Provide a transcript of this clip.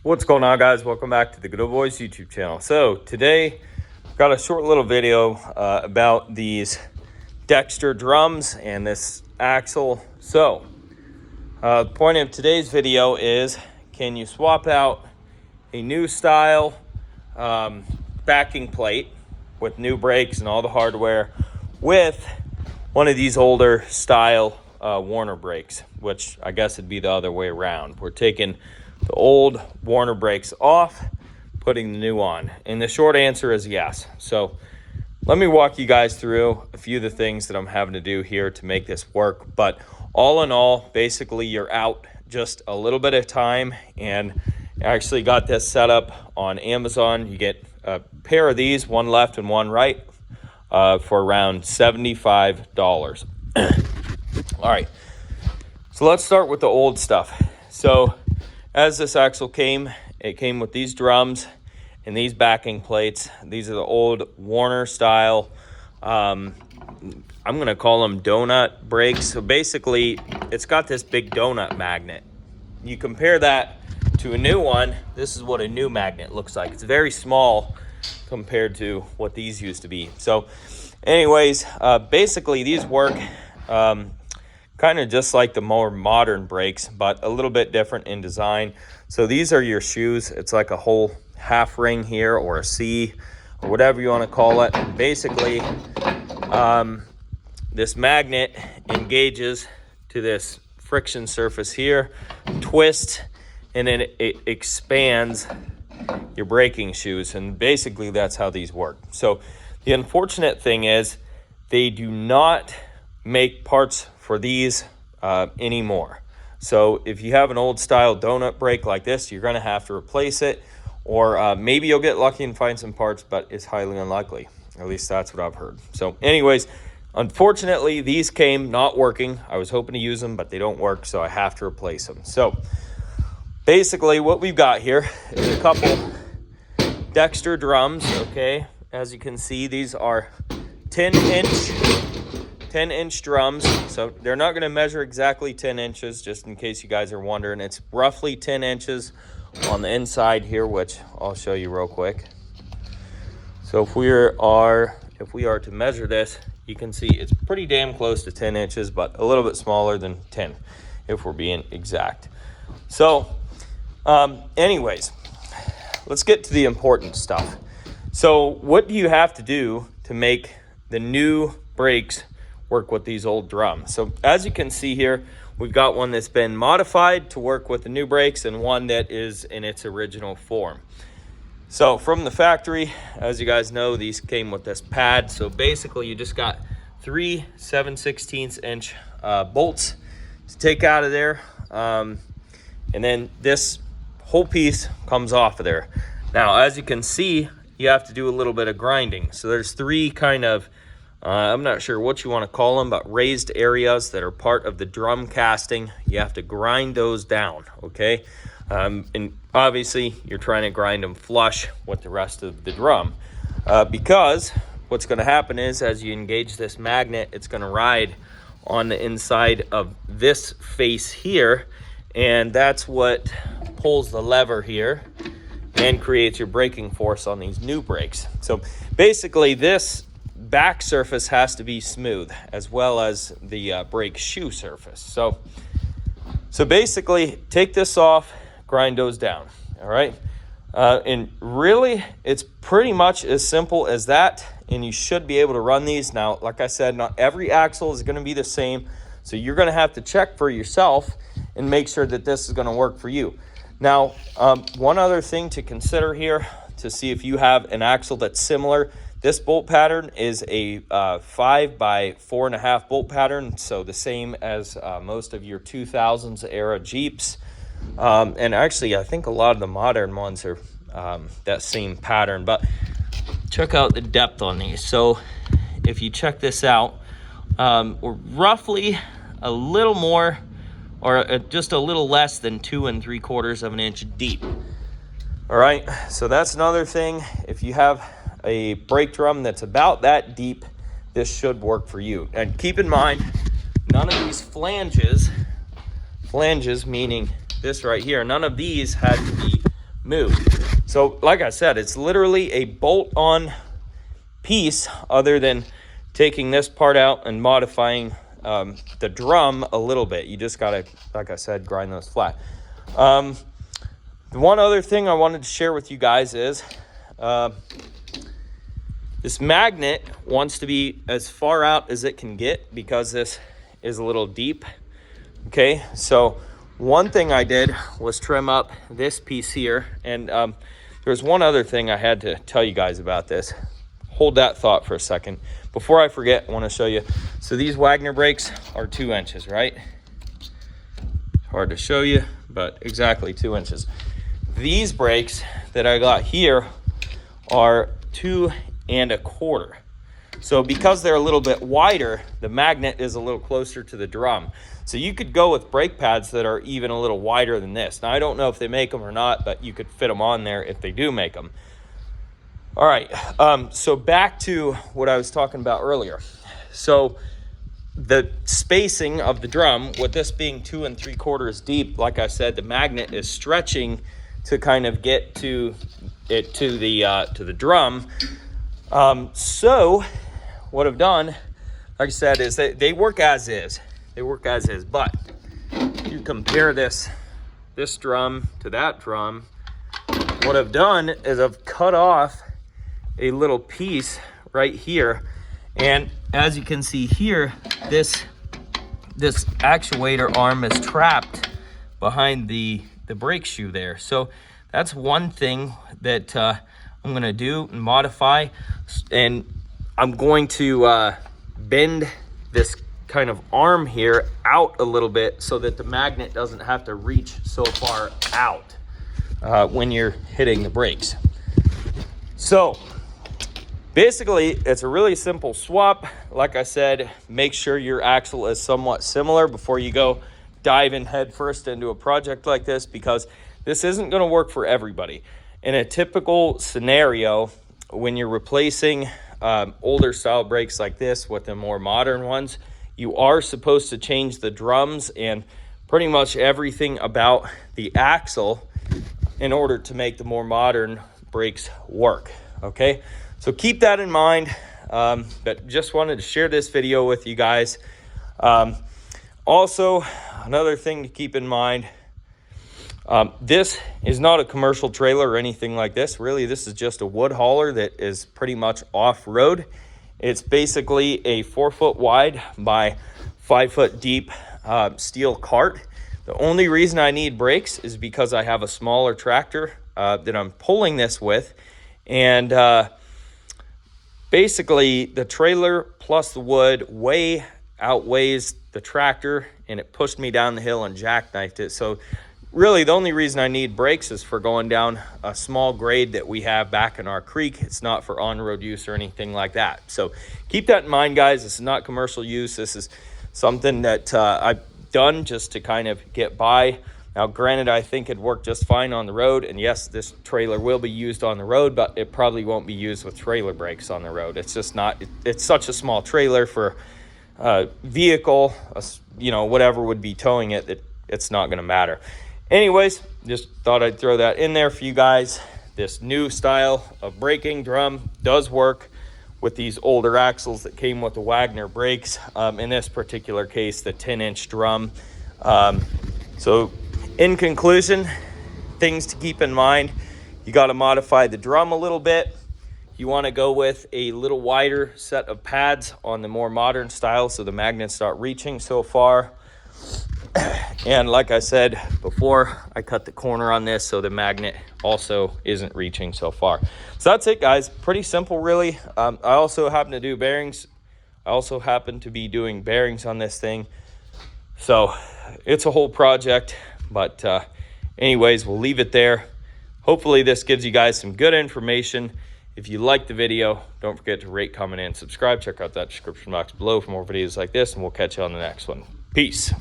What's going on, guys? Welcome back to the Goodol'boys YouTube channel. So today I've got a short little video about these Dexter drums and this axle. So the point of today's video is, can you swap out a new style backing plate with new brakes and all the hardware with one of these older style Warner brakes, which I guess it'd be the other way around. We're taking the old Warner brakes off, putting the new on. And the short answer is yes. So let me walk you guys through a few of the things that I'm having to do here to make this work. But all in all, basically you're out just a little bit of time, and I actually got this set up on Amazon. You get a pair of these, one left and one right, for around $75. All right, so let's start with the old stuff. So as this axle came, it came with these drums and these backing plates. These are the old Warner style, I'm gonna call them donut brakes. So basically, it's got this big donut magnet. You compare that to a new one, this is what a new magnet looks like. It's very small compared to what these used to be. So anyways, basically these work kind of just like the more modern brakes, but a little bit different in design. So these are your shoes. It's like a whole half ring here, or a C, or whatever you want to call it. And basically, this magnet engages to this friction surface here, twists, and then it expands your braking shoes. And basically that's how these work. So the unfortunate thing is they do not make parts for these anymore. So if you have an old style donut brake like this, you're going to have to replace it, or maybe you'll get lucky and find some parts, but it's highly unlikely. At least that's what I've heard. So anyways, unfortunately these came not working. I was hoping to use them, but they don't work, so I have to replace them. So basically what we've got here is a couple Dexter drums. Okay, as you can see, these are 10-inch drums. So they're not going to measure exactly 10 inches, just in case you guys are wondering. It's roughly 10 inches on the inside here, which I'll show you real quick. So if we are to measure this, you can see it's pretty damn close to 10 inches, but a little bit smaller than 10 if we're being exact. So anyways, let's get to the important stuff. So what do you have to do to make the new brakes work with these old drums? So as you can see here, we've got one that's been modified to work with the new brakes and one that is in its original form. So from the factory, as you guys know, these came with this pad. So basically you just got 3 7/16" bolts to take out of there, and then this whole piece comes off of there. Now as you can see, you have to do a little bit of grinding. So there's 3 kind of I'm not sure what you want to call them, but raised areas that are part of the drum casting. You have to grind those down, okay? And obviously, you're trying to grind them flush with the rest of the drum. Because what's going to happen is, as you engage this magnet, it's going to ride on the inside of this face here, and that's what pulls the lever here and creates your braking force on these new brakes. So basically, this back surface has to be smooth, as well as the brake shoe surface. So basically take this off, grind those down. All right, and really it's pretty much as simple as that, and you should be able to run these. Now like I said, not every axle is going to be the same, so you're going to have to check for yourself and make sure that this is going to work for you. Now one other thing to consider here to see if you have an axle that's similar. This bolt pattern is a 5 by 4.5 bolt pattern, so the same as most of your 2000s era Jeeps. And actually, I think a lot of the modern ones are that same pattern. But check out the depth on these. So if you check this out, we're roughly a little more, or just a little less than 2 3/4 of an inch deep. All right, so that's another thing. If you have a brake drum that's about that deep, this should work for you. And keep in mind, none of these flanges meaning this right here, none of these had to be move. So like I said, it's literally a bolt-on piece, other than taking this part out and modifying the drum a little bit. You just gotta, like I said, grind those flat. The one other thing I wanted to share with you guys is this magnet wants to be as far out as it can get because this is a little deep. Okay, so one thing I did was trim up this piece here, and there's one other thing I had to tell you guys about this. Hold that thought for a second. Before I forget, I want to show you. So these Wagner brakes are 2 inches, right? Hard to show you, but exactly 2 inches. These brakes that I got here are 2 1/4. So because they're a little bit wider, the magnet is a little closer to the drum. So you could go with brake pads that are even a little wider than this. Now, I don't know if they make them or not, but you could fit them on there if they do make them. All right, so back to what I was talking about earlier. So the spacing of the drum, with this being 2 3/4 deep, like I said, the magnet is stretching to kind of get to it to the drum. So what I've done, like I said, is they work as is. They work as is, but if you compare this drum to that drum, what I've done is I've cut off a little piece right here, and as you can see here, this actuator arm is trapped behind the brake shoe there. So that's one thing that I'm going to do and modify, and I'm going to bend this kind of arm here out a little bit so that the magnet doesn't have to reach so far out when you're hitting the brakes. So basically, it's a really simple swap. Like I said, make sure your axle is somewhat similar before you go diving head first into a project like this, because this isn't going to work for everybody. In a typical scenario, when you're replacing older style brakes like this with the more modern ones, you are supposed to change the drums and pretty much everything about the axle in order to make the more modern brakes work. Okay, so keep that in mind. But just wanted to share this video with you guys. Also, another thing to keep in mind, this is not a commercial trailer or anything like this. Really, this is just a wood hauler that is pretty much off-road. It's basically a 4-foot wide by 5-foot deep steel cart. The only reason I need brakes is because I have a smaller tractor that I'm pulling this with, and basically the trailer plus the wood way outweighs the tractor, and it pushed me down the hill and jackknifed it. So really, the only reason I need brakes is for going down a small grade that we have back in our creek. It's not for on-road use or anything like that. So keep that in mind, guys. This is not commercial use. This is something that I've done just to kind of get by. Now, granted, I think it'd work just fine on the road. And yes, this trailer will be used on the road, but it probably won't be used with trailer brakes on the road. It's just not, it's such a small trailer for a vehicle, you know, whatever would be towing it, that it's not going to matter. Anyways, just thought I'd throw that in there for you guys. This new style of braking drum does work with these older axles that came with the Wagner brakes. In this particular case, the 10-inch drum. So in conclusion, things to keep in mind: you got to modify the drum a little bit. You want to go with a little wider set of pads on the more modern style so the magnets start reaching so far. And like I said before, I cut the corner on this so the magnet also isn't reaching so far. So that's it, guys. Pretty simple, really. I also happen to do bearings. I also happen to be doing bearings on this thing. So it's a whole project. But anyways, we'll leave it there. Hopefully this gives you guys some good information. If you liked the video, don't forget to rate, comment, and subscribe. Check out that description box below for more videos like this, and we'll catch you on the next one. Peace.